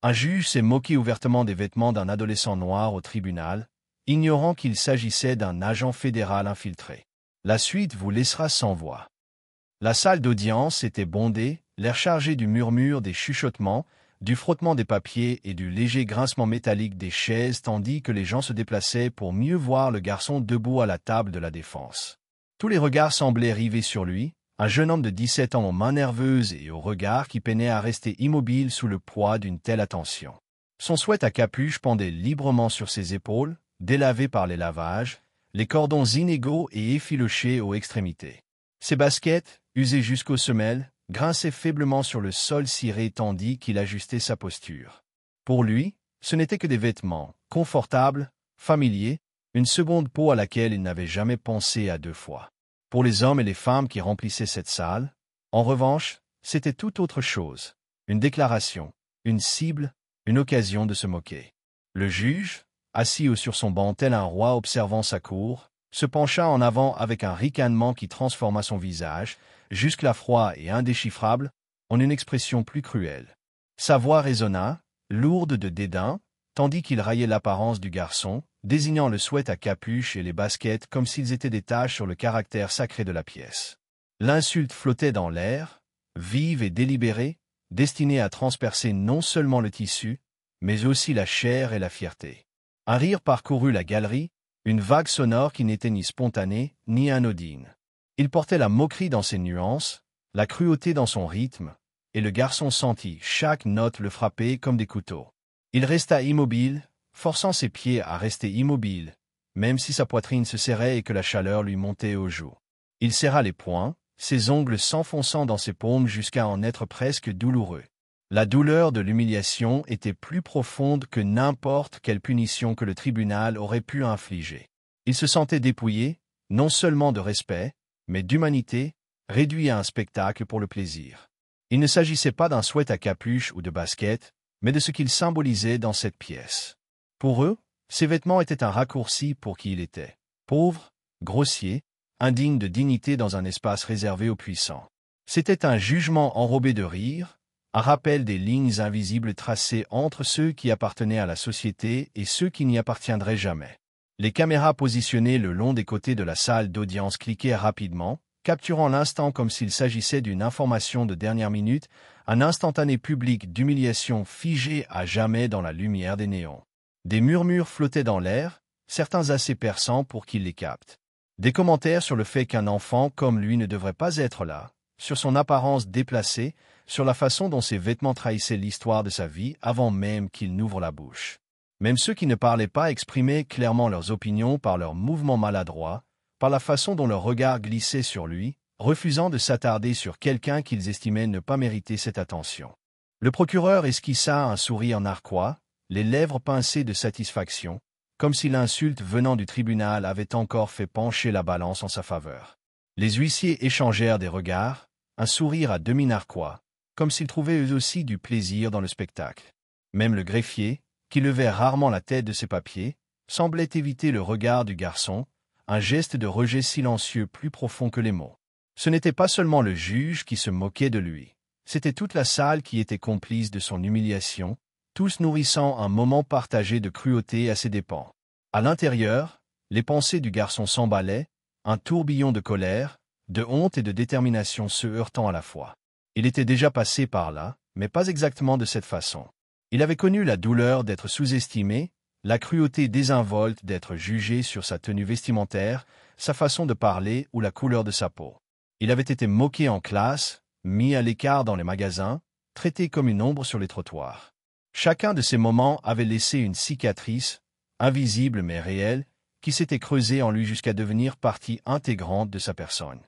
Un juge s'est moqué ouvertement des vêtements d'un adolescent noir au tribunal, ignorant qu'il s'agissait d'un agent fédéral infiltré. La suite vous laissera sans voix. La salle d'audience était bondée, l'air chargé du murmure des chuchotements, du frottement des papiers et du léger grincement métallique des chaises tandis que les gens se déplaçaient pour mieux voir le garçon debout à la table de la défense. Tous les regards semblaient rivés sur lui, un jeune homme de 17 ans aux mains nerveuses et au regard qui peinait à rester immobile sous le poids d'une telle attention. Son sweat à capuche pendait librement sur ses épaules, délavé par les lavages, les cordons inégaux et effilochés aux extrémités. Ses baskets, usées jusqu'aux semelles, grinçaient faiblement sur le sol ciré tandis qu'il ajustait sa posture. Pour lui, ce n'étaient que des vêtements, confortables, familiers, une seconde peau à laquelle il n'avait jamais pensé à deux fois. Pour les hommes et les femmes qui remplissaient cette salle, en revanche, c'était tout autre chose. Une déclaration, une cible, une occasion de se moquer. Le juge, assis sur son banc tel un roi observant sa cour, se pencha en avant avec un ricanement qui transforma son visage, jusque-là froid et indéchiffrable, en une expression plus cruelle. Sa voix résonna, lourde de dédain, tandis qu'il raillait l'apparence du garçon, désignant le sweat à capuche et les baskets comme s'ils étaient des taches sur le caractère sacré de la pièce. L'insulte flottait dans l'air, vive et délibérée, destinée à transpercer non seulement le tissu, mais aussi la chair et la fierté. Un rire parcourut la galerie, une vague sonore qui n'était ni spontanée, ni anodine. Il portait la moquerie dans ses nuances, la cruauté dans son rythme, et le garçon sentit chaque note le frapper comme des couteaux. Il resta immobile, forçant ses pieds à rester immobiles, même si sa poitrine se serrait et que la chaleur lui montait aux joues. Il serra les poings, ses ongles s'enfonçant dans ses paumes jusqu'à en être presque douloureux. La douleur de l'humiliation était plus profonde que n'importe quelle punition que le tribunal aurait pu infliger. Il se sentait dépouillé, non seulement de respect, mais d'humanité, réduit à un spectacle pour le plaisir. Il ne s'agissait pas d'un sweat à capuche ou de basket, mais de ce qu'il symbolisait dans cette pièce. Pour eux, ses vêtements étaient un raccourci pour qui il était. Pauvre, grossier, indigne de dignité dans un espace réservé aux puissants. C'était un jugement enrobé de rire, un rappel des lignes invisibles tracées entre ceux qui appartenaient à la société et ceux qui n'y appartiendraient jamais. Les caméras positionnées le long des côtés de la salle d'audience cliquaient rapidement, capturant l'instant comme s'il s'agissait d'une information de dernière minute, un instantané public d'humiliation figé à jamais dans la lumière des néons. Des murmures flottaient dans l'air, certains assez perçants pour qu'ils les captent. Des commentaires sur le fait qu'un enfant comme lui ne devrait pas être là, sur son apparence déplacée, sur la façon dont ses vêtements trahissaient l'histoire de sa vie avant même qu'il n'ouvre la bouche. Même ceux qui ne parlaient pas exprimaient clairement leurs opinions par leurs mouvements maladroits, par la façon dont leur regard glissait sur lui, refusant de s'attarder sur quelqu'un qu'ils estimaient ne pas mériter cette attention. Le procureur esquissa un sourire narquois, les lèvres pincées de satisfaction, comme si l'insulte venant du tribunal avait encore fait pencher la balance en sa faveur. Les huissiers échangèrent des regards, un sourire à demi narquois, comme s'ils trouvaient eux aussi du plaisir dans le spectacle. Même le greffier, qui levait rarement la tête de ses papiers, semblait éviter le regard du garçon, un geste de rejet silencieux plus profond que les mots. Ce n'était pas seulement le juge qui se moquait de lui, c'était toute la salle qui était complice de son humiliation, tous nourrissant un moment partagé de cruauté à ses dépens. À l'intérieur, les pensées du garçon s'emballaient, un tourbillon de colère, de honte et de détermination se heurtant à la fois. Il était déjà passé par là, mais pas exactement de cette façon. Il avait connu la douleur d'être sous-estimé, la cruauté désinvolte d'être jugé sur sa tenue vestimentaire, sa façon de parler ou la couleur de sa peau. Il avait été moqué en classe, mis à l'écart dans les magasins, traité comme une ombre sur les trottoirs. Chacun de ces moments avait laissé une cicatrice, invisible mais réelle, qui s'était creusée en lui jusqu'à devenir partie intégrante de sa personne.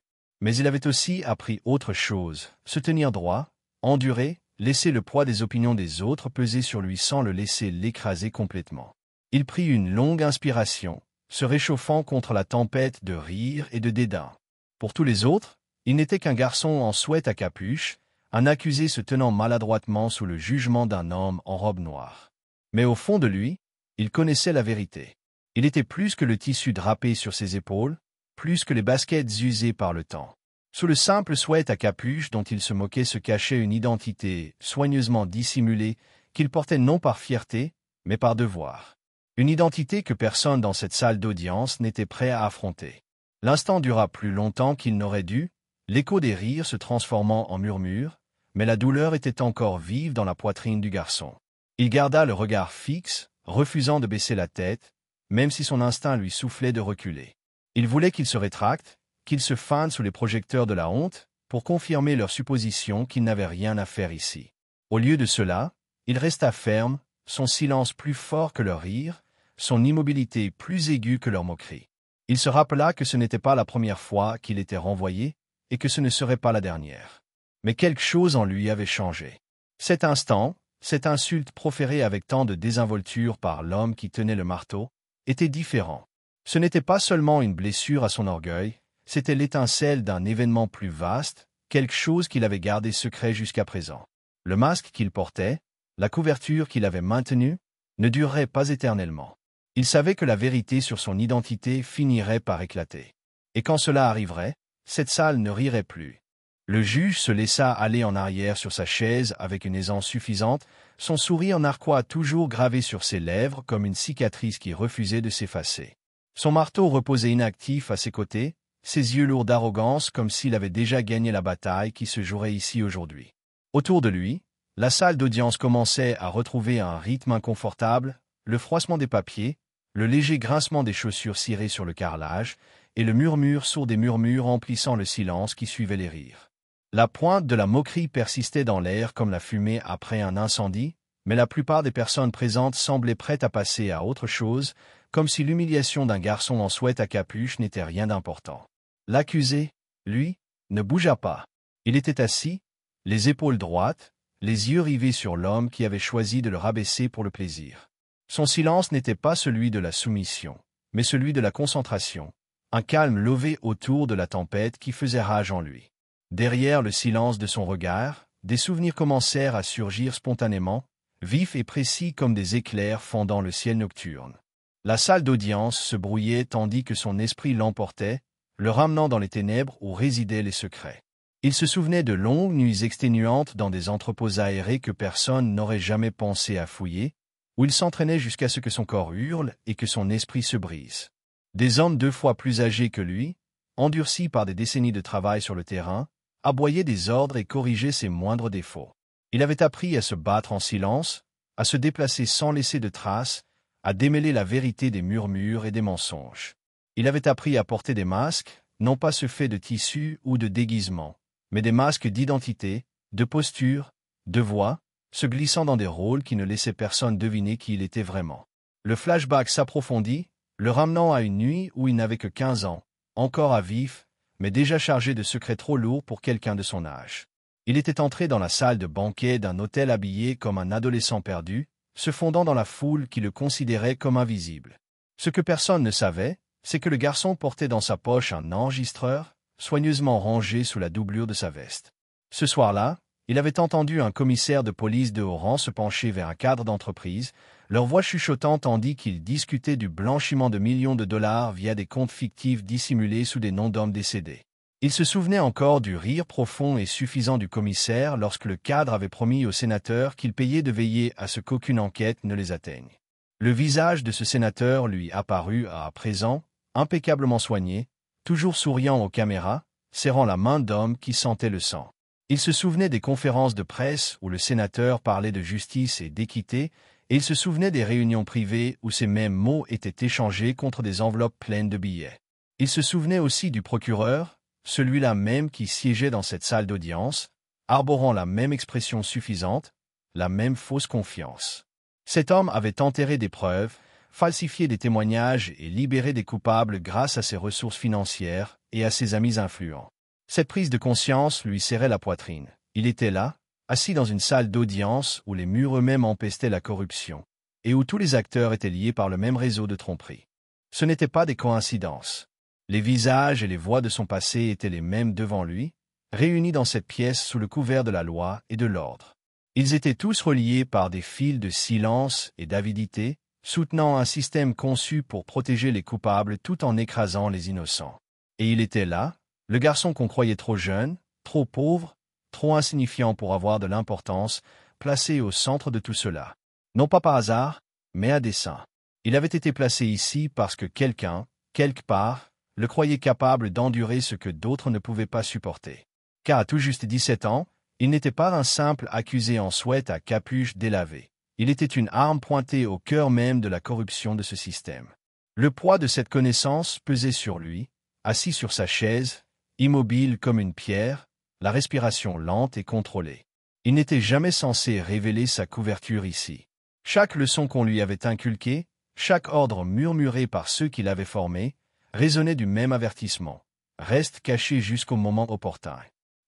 Mais il avait aussi appris autre chose, se tenir droit, endurer, laisser le poids des opinions des autres peser sur lui sans le laisser l'écraser complètement. Il prit une longue inspiration, se réchauffant contre la tempête de rire et de dédain. Pour tous les autres, il n'était qu'un garçon en sweat à capuche, un accusé se tenant maladroitement sous le jugement d'un homme en robe noire. Mais au fond de lui, il connaissait la vérité. Il était plus que le tissu drapé sur ses épaules, plus que les baskets usées par le temps. Sous le simple sweat à capuche dont il se moquait se cachait une identité, soigneusement dissimulée, qu'il portait non par fierté, mais par devoir. Une identité que personne dans cette salle d'audience n'était prêt à affronter. L'instant dura plus longtemps qu'il n'aurait dû, l'écho des rires se transformant en murmures, mais la douleur était encore vive dans la poitrine du garçon. Il garda le regard fixe, refusant de baisser la tête, même si son instinct lui soufflait de reculer. Il voulait qu'il se rétracte, qu'il se fane sous les projecteurs de la honte, pour confirmer leur supposition qu'il n'avait rien à faire ici. Au lieu de cela, il resta ferme, son silence plus fort que leur rire, son immobilité plus aiguë que leur moquerie. Il se rappela que ce n'était pas la première fois qu'il était renvoyé, et que ce ne serait pas la dernière. Mais quelque chose en lui avait changé. Cet instant, cette insulte proférée avec tant de désinvolture par l'homme qui tenait le marteau, était différent. Ce n'était pas seulement une blessure à son orgueil, c'était l'étincelle d'un événement plus vaste, quelque chose qu'il avait gardé secret jusqu'à présent. Le masque qu'il portait, la couverture qu'il avait maintenue, ne durerait pas éternellement. Il savait que la vérité sur son identité finirait par éclater. Et quand cela arriverait, cette salle ne rirait plus. Le juge se laissa aller en arrière sur sa chaise avec une aisance suffisante, son sourire narquois toujours gravé sur ses lèvres comme une cicatrice qui refusait de s'effacer. Son marteau reposait inactif à ses côtés, ses yeux lourds d'arrogance comme s'il avait déjà gagné la bataille qui se jouerait ici aujourd'hui. Autour de lui, la salle d'audience commençait à retrouver un rythme inconfortable, le froissement des papiers, le léger grincement des chaussures cirées sur le carrelage, et le murmure sourd des murmures emplissant le silence qui suivait les rires. La pointe de la moquerie persistait dans l'air comme la fumée après un incendie, mais la plupart des personnes présentes semblaient prêtes à passer à autre chose, comme si l'humiliation d'un garçon en sweat à capuche n'était rien d'important. L'accusé, lui, ne bougea pas. Il était assis, les épaules droites, les yeux rivés sur l'homme qui avait choisi de le rabaisser pour le plaisir. Son silence n'était pas celui de la soumission, mais celui de la concentration, un calme levé autour de la tempête qui faisait rage en lui. Derrière le silence de son regard, des souvenirs commencèrent à surgir spontanément, vifs et précis comme des éclairs fendant le ciel nocturne. La salle d'audience se brouillait tandis que son esprit l'emportait, le ramenant dans les ténèbres où résidaient les secrets. Il se souvenait de longues nuits exténuantes dans des entrepôts aérés que personne n'aurait jamais pensé à fouiller, où il s'entraînait jusqu'à ce que son corps hurle et que son esprit se brise. Des hommes 2 fois plus âgés que lui, endurcis par des décennies de travail sur le terrain, aboyaient des ordres et corrigeaient ses moindres défauts. Il avait appris à se battre en silence, à se déplacer sans laisser de traces, à démêler la vérité des murmures et des mensonges. Il avait appris à porter des masques, non pas ce fait de tissu ou de déguisement, mais des masques d'identité, de posture, de voix, se glissant dans des rôles qui ne laissaient personne deviner qui il était vraiment. Le flashback s'approfondit, le ramenant à une nuit où il n'avait que 15 ans, encore à vif, mais déjà chargé de secrets trop lourds pour quelqu'un de son âge. Il était entré dans la salle de banquet d'un hôtel habillé comme un adolescent perdu, se fondant dans la foule qui le considérait comme invisible. Ce que personne ne savait, c'est que le garçon portait dans sa poche un enregistreur, soigneusement rangé sous la doublure de sa veste. Ce soir-là, il avait entendu un commissaire de police de haut rang se pencher vers un cadre d'entreprise, leur voix chuchotant tandis qu'ils discutaient du blanchiment de millions de dollars via des comptes fictifs dissimulés sous des noms d'hommes décédés. Il se souvenait encore du rire profond et suffisant du commissaire lorsque le cadre avait promis au sénateur qu'il payait de veiller à ce qu'aucune enquête ne les atteigne. Le visage de ce sénateur lui apparut à présent, impeccablement soigné, toujours souriant aux caméras, serrant la main d'homme qui sentait le sang. Il se souvenait des conférences de presse où le sénateur parlait de justice et d'équité, et il se souvenait des réunions privées où ces mêmes mots étaient échangés contre des enveloppes pleines de billets. Il se souvenait aussi du procureur, celui-là même qui siégeait dans cette salle d'audience, arborant la même expression suffisante, la même fausse confiance. Cet homme avait enterré des preuves, falsifié des témoignages et libéré des coupables grâce à ses ressources financières et à ses amis influents. Cette prise de conscience lui serrait la poitrine. Il était là, assis dans une salle d'audience où les murs eux-mêmes empestaient la corruption, et où tous les acteurs étaient liés par le même réseau de tromperie. Ce n'étaient pas des coïncidences. Les visages et les voix de son passé étaient les mêmes devant lui, réunis dans cette pièce sous le couvert de la loi et de l'ordre. Ils étaient tous reliés par des fils de silence et d'avidité, soutenant un système conçu pour protéger les coupables tout en écrasant les innocents. Et il était là, le garçon qu'on croyait trop jeune, trop pauvre, trop insignifiant pour avoir de l'importance, placé au centre de tout cela. Non pas par hasard, mais à dessein. Il avait été placé ici parce que quelqu'un, quelque part, le croyait capable d'endurer ce que d'autres ne pouvaient pas supporter. Car à tout juste 17 ans, il n'était pas un simple accusé en sweat à capuche délavée. Il était une arme pointée au cœur même de la corruption de ce système. Le poids de cette connaissance pesait sur lui, assis sur sa chaise, immobile comme une pierre, la respiration lente et contrôlée. Il n'était jamais censé révéler sa couverture ici. Chaque leçon qu'on lui avait inculquée, chaque ordre murmuré par ceux qui l'avaient formé, résonnait du même avertissement. Reste caché jusqu'au moment opportun.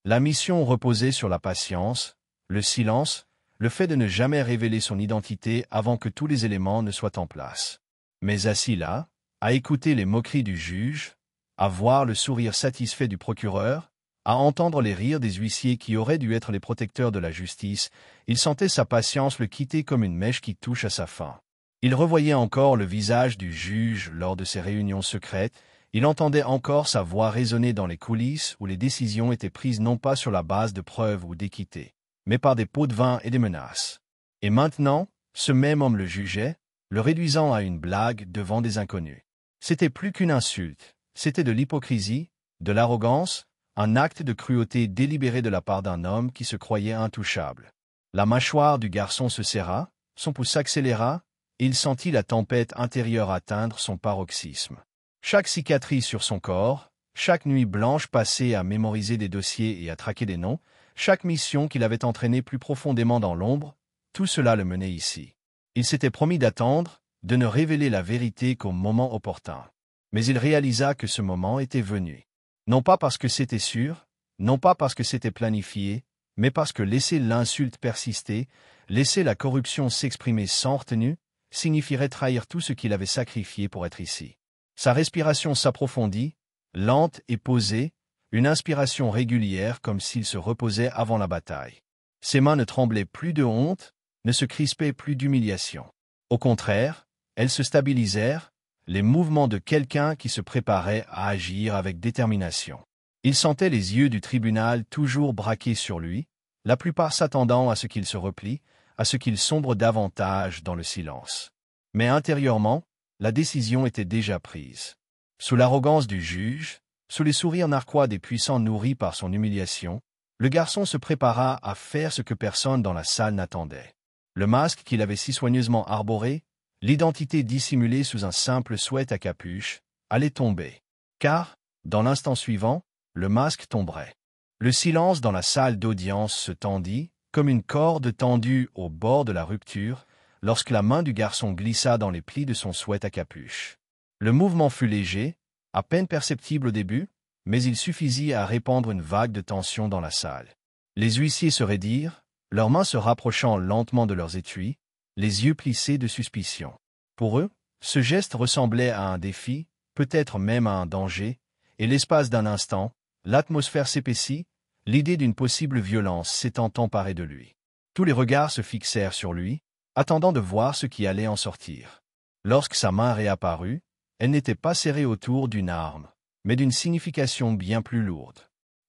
La mission reposait sur la patience, le silence, le fait de ne jamais révéler son identité avant que tous les éléments ne soient en place. Mais assis là, à écouter les moqueries du juge, à voir le sourire satisfait du procureur, à entendre les rires des huissiers qui auraient dû être les protecteurs de la justice, il sentait sa patience le quitter comme une mèche qui touche à sa fin. Il revoyait encore le visage du juge lors de ses réunions secrètes, il entendait encore sa voix résonner dans les coulisses où les décisions étaient prises non pas sur la base de preuves ou d'équité, mais par des pots de vin et des menaces. Et maintenant, ce même homme le jugeait, le réduisant à une blague devant des inconnus. C'était plus qu'une insulte, c'était de l'hypocrisie, de l'arrogance, un acte de cruauté délibéré de la part d'un homme qui se croyait intouchable. La mâchoire du garçon se serra, son pouls s'accéléra, et il sentit la tempête intérieure atteindre son paroxysme. Chaque cicatrice sur son corps, chaque nuit blanche passée à mémoriser des dossiers et à traquer des noms, chaque mission qu'il avait entraînée plus profondément dans l'ombre, tout cela le menait ici. Il s'était promis d'attendre, de ne révéler la vérité qu'au moment opportun. Mais il réalisa que ce moment était venu. Non pas parce que c'était sûr, non pas parce que c'était planifié, mais parce que laisser l'insulte persister, laisser la corruption s'exprimer sans retenue, signifierait trahir tout ce qu'il avait sacrifié pour être ici. Sa respiration s'approfondit, lente et posée, une inspiration régulière comme s'il se reposait avant la bataille. Ses mains ne tremblaient plus de honte, ne se crispaient plus d'humiliation. Au contraire, elles se stabilisèrent, les mouvements de quelqu'un qui se préparait à agir avec détermination. Il sentait les yeux du tribunal toujours braqués sur lui, la plupart s'attendant à ce qu'il se replie, à ce qu'il sombre davantage dans le silence. Mais intérieurement, la décision était déjà prise. Sous l'arrogance du juge, sous les sourires narquois des puissants nourris par son humiliation, le garçon se prépara à faire ce que personne dans la salle n'attendait. Le masque qu'il avait si soigneusement arboré, l'identité dissimulée sous un simple sweat à capuche, allait tomber. Car, dans l'instant suivant, le masque tomberait. Le silence dans la salle d'audience se tendit, comme une corde tendue au bord de la rupture, lorsque la main du garçon glissa dans les plis de son sweat à capuche. Le mouvement fut léger, à peine perceptible au début, mais il suffisit à répandre une vague de tension dans la salle. Les huissiers se raidirent, leurs mains se rapprochant lentement de leurs étuis, les yeux plissés de suspicion. Pour eux, ce geste ressemblait à un défi, peut-être même à un danger, et l'espace d'un instant, l'atmosphère s'épaissit, l'idée d'une possible violence s'étant emparée de lui. Tous les regards se fixèrent sur lui, attendant de voir ce qui allait en sortir. Lorsque sa main réapparut, elle n'était pas serrée autour d'une arme, mais d'une signification bien plus lourde.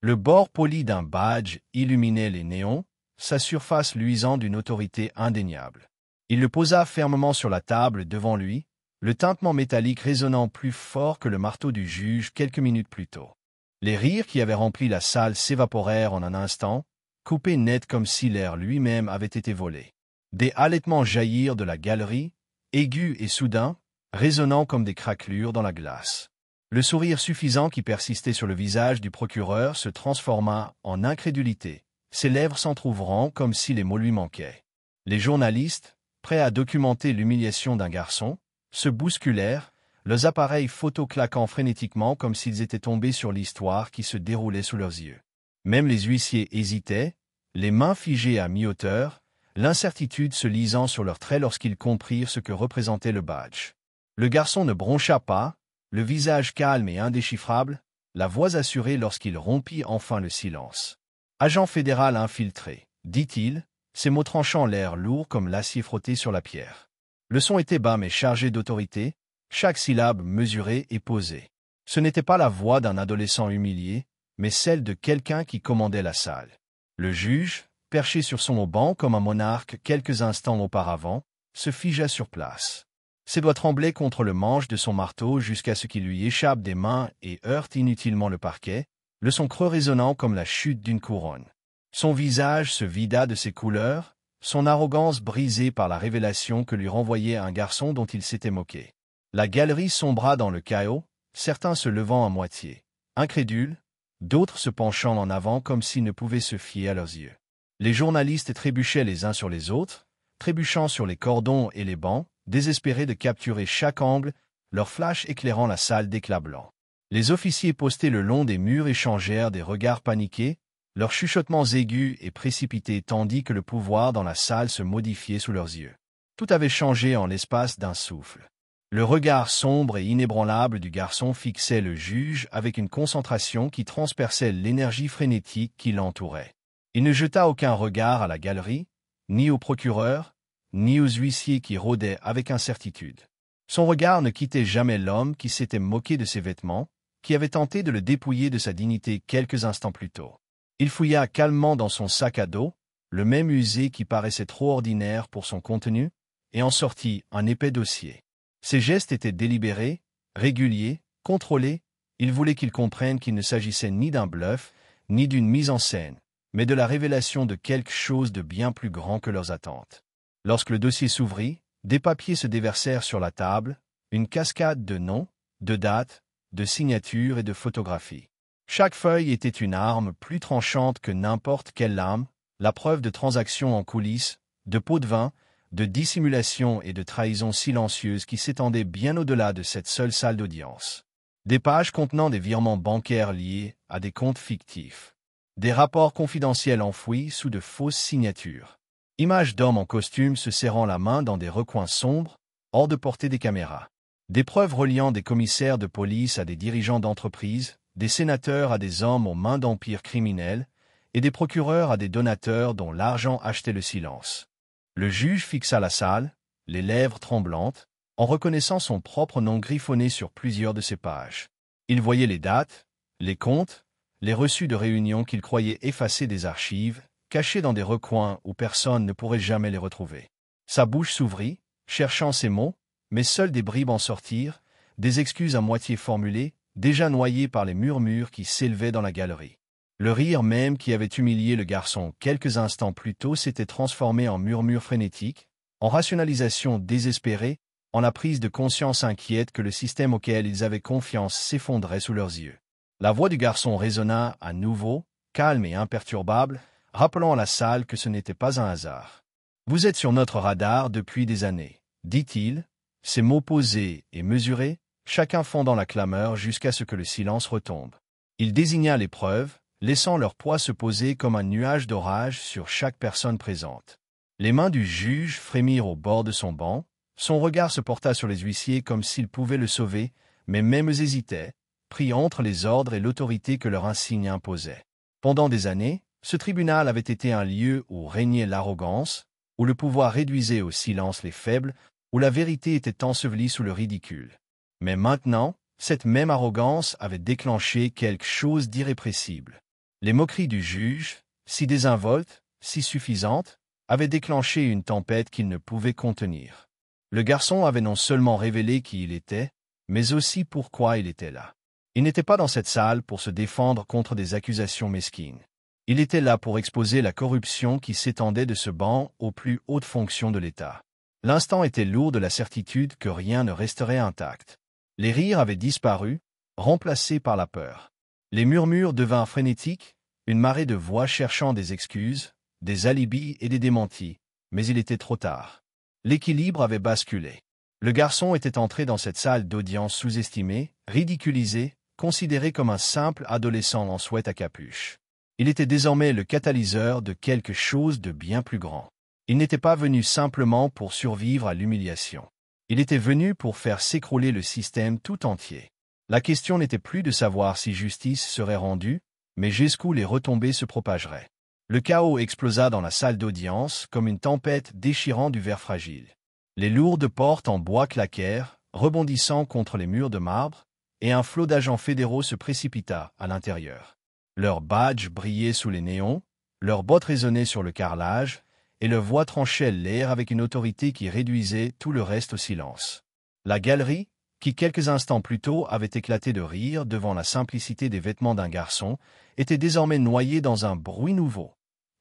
Le bord poli d'un badge illuminait les néons, sa surface luisant d'une autorité indéniable. Il le posa fermement sur la table devant lui, le tintement métallique résonnant plus fort que le marteau du juge quelques minutes plus tôt. Les rires qui avaient rempli la salle s'évaporèrent en un instant, coupés net comme si l'air lui-même avait été volé. Des halètements jaillirent de la galerie, aigus et soudains, résonnant comme des craquelures dans la glace. Le sourire suffisant qui persistait sur le visage du procureur se transforma en incrédulité, ses lèvres s'entr'ouvrant comme si les mots lui manquaient. Les journalistes, prêts à documenter l'humiliation d'un garçon, se bousculèrent, leurs appareils photo claquant frénétiquement comme s'ils étaient tombés sur l'histoire qui se déroulait sous leurs yeux. Même les huissiers hésitaient, les mains figées à mi-hauteur, l'incertitude se lisant sur leurs traits lorsqu'ils comprirent ce que représentait le badge. Le garçon ne broncha pas, le visage calme et indéchiffrable, la voix assurée lorsqu'il rompit enfin le silence. « Agent fédéral infiltré », dit-il, ses mots tranchant l'air lourd comme l'acier frotté sur la pierre. Le son était bas mais chargé d'autorité, chaque syllabe mesurée et posée. Ce n'était pas la voix d'un adolescent humilié, mais celle de quelqu'un qui commandait la salle. Le juge, perché sur son banc comme un monarque quelques instants auparavant, se figea sur place. Ses doigts tremblaient contre le manche de son marteau jusqu'à ce qu'il lui échappe des mains et heurte inutilement le parquet, le son creux résonnant comme la chute d'une couronne. Son visage se vida de ses couleurs, son arrogance brisée par la révélation que lui renvoyait un garçon dont il s'était moqué. La galerie sombra dans le chaos, certains se levant à moitié, incrédules, d'autres se penchant en avant comme s'ils ne pouvaient se fier à leurs yeux. Les journalistes trébuchaient les uns sur les autres, trébuchant sur les cordons et les bancs, désespérés de capturer chaque angle, leurs flashs éclairant la salle d'éclat blanc. Les officiers postés le long des murs échangèrent des regards paniqués, leurs chuchotements aigus et précipités tandis que le pouvoir dans la salle se modifiait sous leurs yeux. Tout avait changé en l'espace d'un souffle. Le regard sombre et inébranlable du garçon fixait le juge avec une concentration qui transperçait l'énergie frénétique qui l'entourait. Il ne jeta aucun regard à la galerie, ni au procureur, ni aux huissiers qui rôdaient avec incertitude. Son regard ne quittait jamais l'homme qui s'était moqué de ses vêtements, qui avait tenté de le dépouiller de sa dignité quelques instants plus tôt. Il fouilla calmement dans son sac à dos, le même usé qui paraissait trop ordinaire pour son contenu, et en sortit un épais dossier. Ses gestes étaient délibérés, réguliers, contrôlés. Il voulait qu'ils comprennent qu'il ne s'agissait ni d'un bluff, ni d'une mise en scène, mais de la révélation de quelque chose de bien plus grand que leurs attentes. Lorsque le dossier s'ouvrit, des papiers se déversèrent sur la table, une cascade de noms, de dates, de signatures et de photographies. Chaque feuille était une arme plus tranchante que n'importe quelle lame, la preuve de transactions en coulisses, de pots de vin, de dissimulation et de trahison silencieuse qui s'étendaient bien au-delà de cette seule salle d'audience. Des pages contenant des virements bancaires liés à des comptes fictifs. Des rapports confidentiels enfouis sous de fausses signatures. Images d'hommes en costume se serrant la main dans des recoins sombres, hors de portée des caméras. Des preuves reliant des commissaires de police à des dirigeants d'entreprise, des sénateurs à des hommes aux mains d'empires criminels, et des procureurs à des donateurs dont l'argent achetait le silence. Le juge fixa la salle, les lèvres tremblantes, en reconnaissant son propre nom griffonné sur plusieurs de ses pages. Il voyait les dates, les comptes, les reçus de réunion qu'il croyait effacés des archives, cachés dans des recoins où personne ne pourrait jamais les retrouver. Sa bouche s'ouvrit, cherchant ses mots, mais seuls des bribes en sortirent, des excuses à moitié formulées, déjà noyées par les murmures qui s'élevaient dans la galerie. Le rire même qui avait humilié le garçon quelques instants plus tôt s'était transformé en murmure frénétique, en rationalisation désespérée, en la prise de conscience inquiète que le système auquel ils avaient confiance s'effondrait sous leurs yeux. La voix du garçon résonna à nouveau, calme et imperturbable, rappelant à la salle que ce n'était pas un hasard. « Vous êtes sur notre radar depuis des années, » dit-il, ses mots posés et mesurés, chacun fondant la clameur jusqu'à ce que le silence retombe. Il désigna les preuves, laissant leur poids se poser comme un nuage d'orage sur chaque personne présente. Les mains du juge frémirent au bord de son banc, son regard se porta sur les huissiers comme s'ils pouvaient le sauver, mais même eux hésitaient, pris entre les ordres et l'autorité que leur insigne imposait. Pendant des années, ce tribunal avait été un lieu où régnait l'arrogance, où le pouvoir réduisait au silence les faibles, où la vérité était ensevelie sous le ridicule. Mais maintenant, cette même arrogance avait déclenché quelque chose d'irrépressible. Les moqueries du juge, si désinvoltes, si suffisantes, avaient déclenché une tempête qu'il ne pouvait contenir. Le garçon avait non seulement révélé qui il était, mais aussi pourquoi il était là. Il n'était pas dans cette salle pour se défendre contre des accusations mesquines. Il était là pour exposer la corruption qui s'étendait de ce banc aux plus hautes fonctions de l'État. L'instant était lourd de la certitude que rien ne resterait intact. Les rires avaient disparu, remplacés par la peur. Les murmures devinrent frénétiques, une marée de voix cherchant des excuses, des alibis et des démentis, mais il était trop tard. L'équilibre avait basculé. Le garçon était entré dans cette salle d'audience sous-estimée, ridiculisé, considéré comme un simple adolescent en sweat à capuche. Il était désormais le catalyseur de quelque chose de bien plus grand. Il n'était pas venu simplement pour survivre à l'humiliation. Il était venu pour faire s'écrouler le système tout entier. La question n'était plus de savoir si justice serait rendue, mais jusqu'où les retombées se propageraient. Le chaos explosa dans la salle d'audience comme une tempête déchirant du verre fragile. Les lourdes portes en bois claquèrent, rebondissant contre les murs de marbre, et un flot d'agents fédéraux se précipita à l'intérieur. Leurs badges brillaient sous les néons, Leurs bottes résonnaient sur le carrelage, et leurs voix tranchaient l'air avec une autorité qui réduisait tout le reste au silence. La galerie, qui quelques instants plus tôt avait éclaté de rire devant la simplicité des vêtements d'un garçon, était désormais noyée dans un bruit nouveau.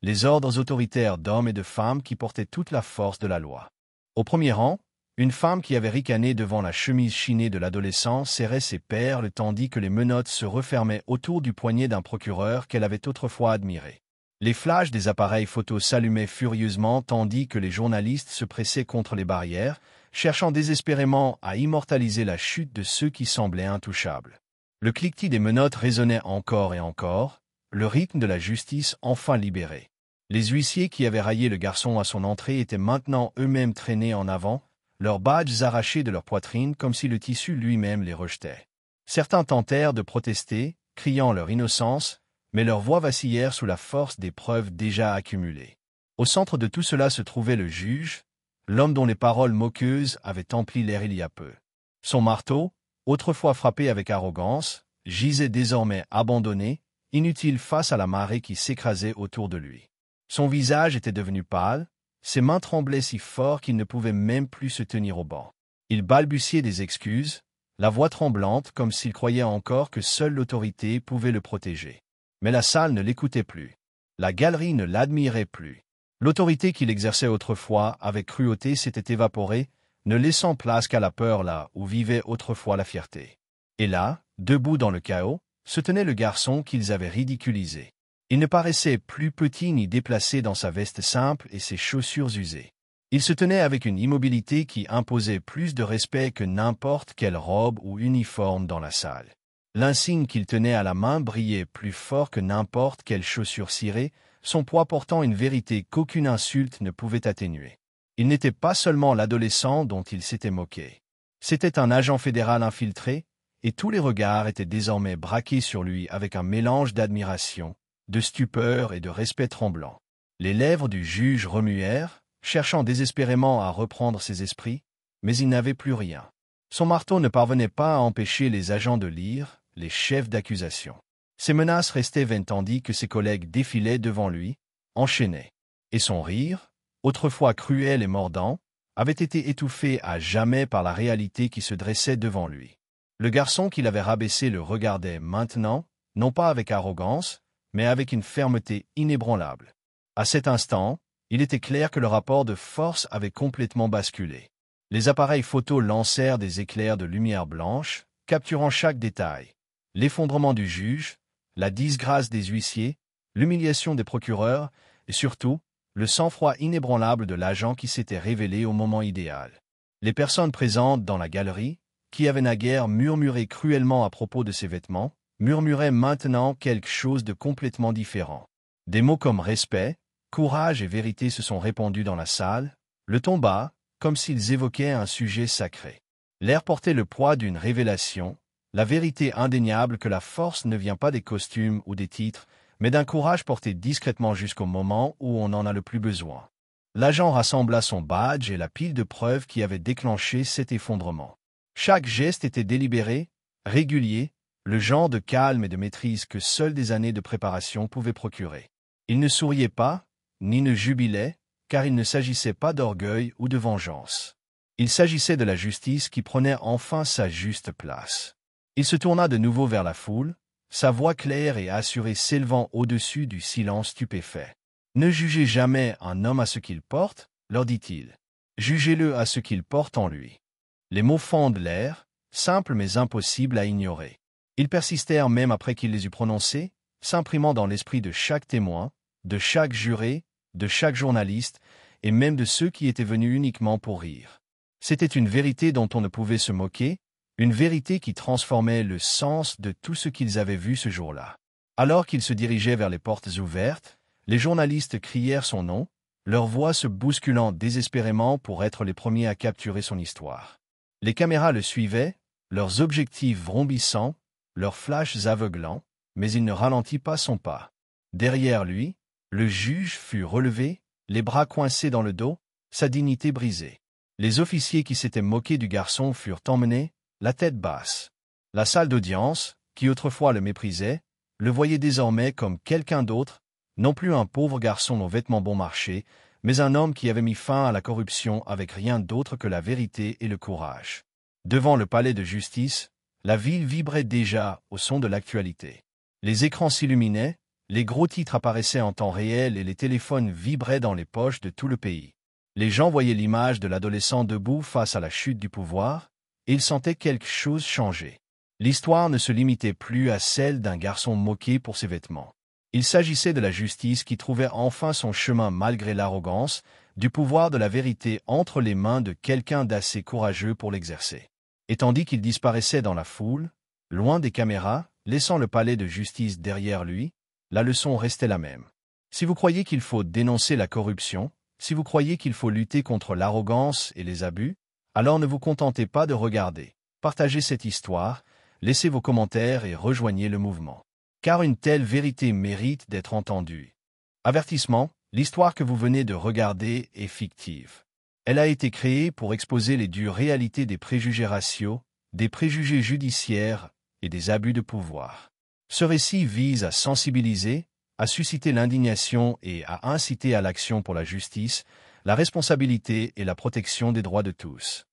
Les ordres autoritaires d'hommes et de femmes qui portaient toute la force de la loi. Au premier rang, une femme qui avait ricané devant la chemise chinée de l'adolescent serrait ses perles tandis que les menottes se refermaient autour du poignet d'un procureur qu'elle avait autrefois admiré. Les flashs des appareils photos s'allumaient furieusement tandis que les journalistes se pressaient contre les barrières, cherchant désespérément à immortaliser la chute de ceux qui semblaient intouchables. Le cliquetis des menottes résonnait encore et encore, le rythme de la justice enfin libéré. Les huissiers qui avaient raillé le garçon à son entrée étaient maintenant eux-mêmes traînés en avant, leurs badges arrachés de leur poitrine comme si le tissu lui-même les rejetait. Certains tentèrent de protester, criant leur innocence, mais leurs voix vacillèrent sous la force des preuves déjà accumulées. Au centre de tout cela se trouvait le juge, l'homme dont les paroles moqueuses avaient empli l'air il y a peu. Son marteau, autrefois frappé avec arrogance, gisait désormais abandonné, inutile face à la marée qui s'écrasait autour de lui. Son visage était devenu pâle, ses mains tremblaient si fort qu'il ne pouvait même plus se tenir au banc. Il balbutiait des excuses, la voix tremblante comme s'il croyait encore que seule l'autorité pouvait le protéger. Mais la salle ne l'écoutait plus. La galerie ne l'admirait plus. L'autorité qu'il exerçait autrefois avec cruauté s'était évaporée, ne laissant place qu'à la peur là où vivait autrefois la fierté. Et là, debout dans le chaos, se tenait le garçon qu'ils avaient ridiculisé. Il ne paraissait plus petit ni déplacé dans sa veste simple et ses chaussures usées. Il se tenait avec une immobilité qui imposait plus de respect que n'importe quelle robe ou uniforme dans la salle. L'insigne qu'il tenait à la main brillait plus fort que n'importe quelle chaussure cirée, son poids portant une vérité qu'aucune insulte ne pouvait atténuer. Il n'était pas seulement l'adolescent dont il s'était moqué. C'était un agent fédéral infiltré, et tous les regards étaient désormais braqués sur lui avec un mélange d'admiration, de stupeur et de respect tremblant. Les lèvres du juge remuèrent, cherchant désespérément à reprendre ses esprits, mais il n'avait plus rien. Son marteau ne parvenait pas à empêcher les agents de lire, les chefs d'accusation. Ses menaces restaient vaines tandis que ses collègues défilaient devant lui, enchaînés. Et son rire, autrefois cruel et mordant, avait été étouffé à jamais par la réalité qui se dressait devant lui. Le garçon qui l'avait rabaissé le regardait maintenant, non pas avec arrogance, mais avec une fermeté inébranlable. À cet instant, il était clair que le rapport de force avait complètement basculé. Les appareils photos lancèrent des éclairs de lumière blanche, capturant chaque détail. L'effondrement du juge, la disgrâce des huissiers, l'humiliation des procureurs, et surtout, le sang-froid inébranlable de l'agent qui s'était révélé au moment idéal. Les personnes présentes dans la galerie, qui avaient naguère murmuré cruellement à propos de ses vêtements, murmuraient maintenant quelque chose de complètement différent. Des mots comme respect, courage et vérité se sont répandus dans la salle, le ton bas, comme s'ils évoquaient un sujet sacré. L'air portait le poids d'une révélation, la vérité indéniable que la force ne vient pas des costumes ou des titres, mais d'un courage porté discrètement jusqu'au moment où on en a le plus besoin. L'agent rassembla son badge et la pile de preuves qui avait déclenché cet effondrement. Chaque geste était délibéré, régulier, le genre de calme et de maîtrise que seules des années de préparation pouvaient procurer. Il ne souriait pas, ni ne jubilait, car il ne s'agissait pas d'orgueil ou de vengeance. Il s'agissait de la justice qui prenait enfin sa juste place. Il se tourna de nouveau vers la foule, sa voix claire et assurée s'élevant au-dessus du silence stupéfait. « Ne jugez jamais un homme à ce qu'il porte, leur dit-il. Jugez-le à ce qu'il porte en lui. » Les mots fendent l'air, simples mais impossibles à ignorer. Ils persistèrent même après qu'il les eut prononcés, s'imprimant dans l'esprit de chaque témoin, de chaque juré, de chaque journaliste, et même de ceux qui étaient venus uniquement pour rire. C'était une vérité dont on ne pouvait se moquer, une vérité qui transformait le sens de tout ce qu'ils avaient vu ce jour-là. Alors qu'ils se dirigeaient vers les portes ouvertes, les journalistes crièrent son nom, leurs voix se bousculant désespérément pour être les premiers à capturer son histoire. Les caméras le suivaient, leurs objectifs vrombissants, leurs flashs aveuglants, mais il ne ralentit pas son pas. Derrière lui, le juge fut relevé, les bras coincés dans le dos, sa dignité brisée. Les officiers qui s'étaient moqués du garçon furent emmenés, la tête basse. La salle d'audience, qui autrefois le méprisait, le voyait désormais comme quelqu'un d'autre, non plus un pauvre garçon aux vêtements bon marché, mais un homme qui avait mis fin à la corruption avec rien d'autre que la vérité et le courage. Devant le palais de justice, la ville vibrait déjà au son de l'actualité. Les écrans s'illuminaient, les gros titres apparaissaient en temps réel et les téléphones vibraient dans les poches de tout le pays. Les gens voyaient l'image de l'adolescent debout face à la chute du pouvoir, et ils sentaient quelque chose changer. L'histoire ne se limitait plus à celle d'un garçon moqué pour ses vêtements. Il s'agissait de la justice qui trouvait enfin son chemin malgré l'arrogance, du pouvoir de la vérité entre les mains de quelqu'un d'assez courageux pour l'exercer. Et tandis qu'il disparaissait dans la foule, loin des caméras, laissant le palais de justice derrière lui, la leçon restait la même. Si vous croyez qu'il faut dénoncer la corruption, si vous croyez qu'il faut lutter contre l'arrogance et les abus, alors ne vous contentez pas de regarder. Partagez cette histoire, laissez vos commentaires et rejoignez le mouvement. Car une telle vérité mérite d'être entendue. Avertissement, l'histoire que vous venez de regarder est fictive. Elle a été créée pour exposer les dures réalités des préjugés raciaux, des préjugés judiciaires et des abus de pouvoir. Ce récit vise à sensibiliser, à susciter l'indignation et à inciter à l'action pour la justice, la responsabilité et la protection des droits de tous.